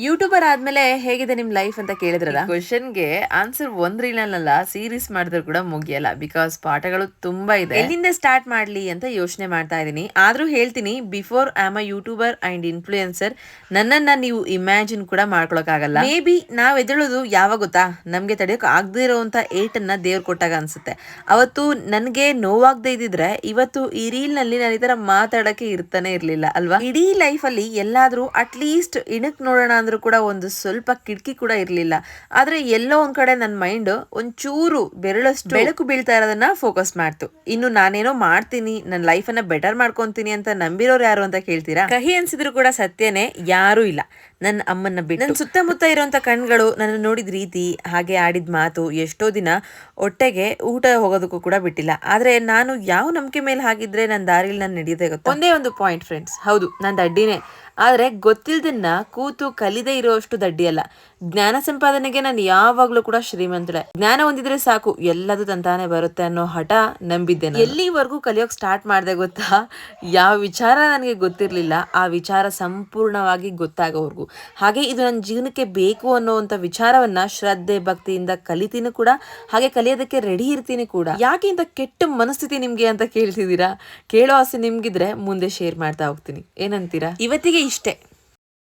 YouTuber ಆದ್ಮೇಲೆ ಹೇಗಿದೆ ನಿಮ್ ಲೈಫ್ ಅಂತ ಕೇಳಿದ್ರಲ್ಲ, ಕ್ವಶನ್ಗೆ ಆನ್ಸರ್ ಒಂದ್ ರೀಲಲ್ಲ, ಸೀರೀಸ್ ಮಾಡಿದ್ರು ಕೂಡ ಮುಗಿಯಲ್ಲ. ಬಿಕಾಸ್ ಪಾಠಗಳು ತುಂಬಾ ಇದೆ. ಎಲ್ಲಿಂದ ಸ್ಟಾರ್ಟ್ ಮಾಡ್ಲಿ ಅಂತ ಯೋಚನೆ ಮಾಡ್ತಾ ಇದೀನಿ. ಆದ್ರೂ ಹೇಳ್ತೀನಿ, before I am a YouTuber and influencer, ನನ್ನನ್ನ ನೀವು ಇಮ್ಯಾಜಿನ್ ಕೂಡ ಮಾಡ್ಕೊಳಕ್ ಆಗಲ್ಲ. ಮೇ ಬಿ ನಾವ್ ಎದ್ದೇಳೋದು ಯಾವಾಗ ಗೊತ್ತಾ, ನಮ್ಗೆ ತಡೆಯೋಕ್ ಆಗದೆ ಇರೋಂತ ಏಟನ್ನ ದೇವ್ರು ಕೊಟ್ಟಾಗ ಅನ್ಸುತ್ತೆ. ಅವತ್ತು ನನ್ಗೆ ನೋವಾಗದೆ ಇದ್ದಿದ್ರೆ ಇವತ್ತು ಈ ರೀಲ್ ನಲ್ಲಿ ನಾನು ಈ ತರ ಮಾತಾಡಕ್ಕೆ ಇರ್ತಾನೆ ಇರ್ಲಿಲ್ಲ ಅಲ್ವಾ. ಇಡೀ ಲೈಫ್ ಅಲ್ಲಿ ಎಲ್ಲಾದ್ರೂ ಅಟ್ಲೀಸ್ಟ್ ಇಣಕ್ ನೋಡೋಣ ಅಂದ್ರೂ ಕೂಡ ಒಂದು ಸ್ವಲ್ಪ ಕಿಟಕಿ ಕೂಡ ಇರ್ಲಿಲ್ಲ. ಆದ್ರೆ ಎಲ್ಲೋ ಒಂದ್ ಕಡೆ ನನ್ನ ಮೈಂಡ್ ಒಂಚೂರು ಬೆರಳಷ್ಟು ಬೆಳಕು ಬೀಳ್ತಾ ಇರೋದನ್ನ ಫೋಕಸ್ ಮಾಡ್ತು. ಇನ್ನು ನಾನೇನೋ ಮಾಡ್ತೀನಿ, ನನ್ನ ಲೈಫ್ ಅನ್ನ ಬೆಟರ್ ಮಾಡ್ಕೊಂತೀನಿ ಅಂತ ನಂಬಿರೋರು ಯಾರು ಅಂತ ಕೇಳ್ತೀರಾ? ಕಹಿ ಅನ್ಸಿದ್ರು ಕೂಡ ಸತ್ಯನೇ, ಯಾರು ಇಲ್ಲ ನನ್ನ ಅಮ್ಮನ್ನ ಬಿಟ್ಟು. ನನ್ನ ಸುತ್ತಮುತ್ತ ಇರುವಂತ ಕಣ್ಗಳು ನನ್ನ ನೋಡಿದ ರೀತಿ, ಹಾಗೆ ಆಡಿದ ಮಾತು ಎಷ್ಟೋ ದಿನ ಹೊಟ್ಟೆಗೆ ಊಟ ಹೋಗೋದಕ್ಕೂ ಕೂಡ ಬಿಟ್ಟಿಲ್ಲ. ಆದ್ರೆ ನಾನು ಯಾವ ನಂಬಿಕೆ ಮೇಲೆ ಹಾಗಿದ್ರೆ ನನ್ನ ದಾರಿಲಿ ನಾನು ನಡೆಯೋದೇ ಗೊತ್ತಾ. ಒಂದೇ ಒಂದು ಪಾಯಿಂಟ್ ಫ್ರೆಂಡ್ಸ್, ಹೌದು ನಾನು ದಡ್ಡಿನೇ, ಆದ್ರೆ ಗೊತ್ತಿಲ್ದನ್ನ ಕೂತು ಕಲಿದೇ ಇರೋಷ್ಟು ದಡ್ಡಿ ಅಲ್ಲ. ಜ್ಞಾನ ಸಂಪಾದನೆಗೆ ನಾನು ಯಾವಾಗ್ಲೂ ಕೂಡ ಶ್ರೀಮಂತಳೆ. ಜ್ಞಾನ ಹೊಂದಿದ್ರೆ ಸಾಕು, ಎಲ್ಲದೂ ತಂತಾನೆ ಬರುತ್ತೆ ಅನ್ನೋ ಹಠ ನಂಬಿದ್ದೆ. ಎಲ್ಲಿವರೆಗೂ ಕಲಿಯೋಕ್ ಸ್ಟಾರ್ಟ್ ಮಾಡಿದೆ ಗೊತ್ತಾ, ಯಾವ ವಿಚಾರ ನನಗೆ ಗೊತ್ತಿರ್ಲಿಲ್ಲ ಆ ವಿಚಾರ ಸಂಪೂರ್ಣವಾಗಿ ಗೊತ್ತಾಗೋವರೆಗೂ. ಹಾಗೆ ಇದು ನನ್ನ ಜೀವನಕ್ಕೆ ಬೇಕು ಅನ್ನೋವಂಥ ವಿಚಾರವನ್ನ ಶ್ರದ್ಧೆ ಭಕ್ತಿಯಿಂದ ಕಲಿತೀನಿ ಕೂಡ, ಹಾಗೆ ಕಲಿಯೋದಕ್ಕೆ ರೆಡಿ ಇರ್ತೀನಿ ಕೂಡ. ಯಾಕೆ ಇಂಥ ಕೆಟ್ಟ ಮನಸ್ಥಿತಿ ನಿಮ್ಗೆ ಅಂತ ಕೇಳ್ತಿದ್ದೀರಾ? ಕೇಳೋ ಆಸೆ ನಿಮ್ಗಿದ್ರೆ ಮುಂದೆ ಶೇರ್ ಮಾಡ್ತಾ ಹೋಗ್ತೀನಿ. ಏನಂತೀರಾ? ಇವತ್ತಿಗೆ ಇಷ್ಟೇ.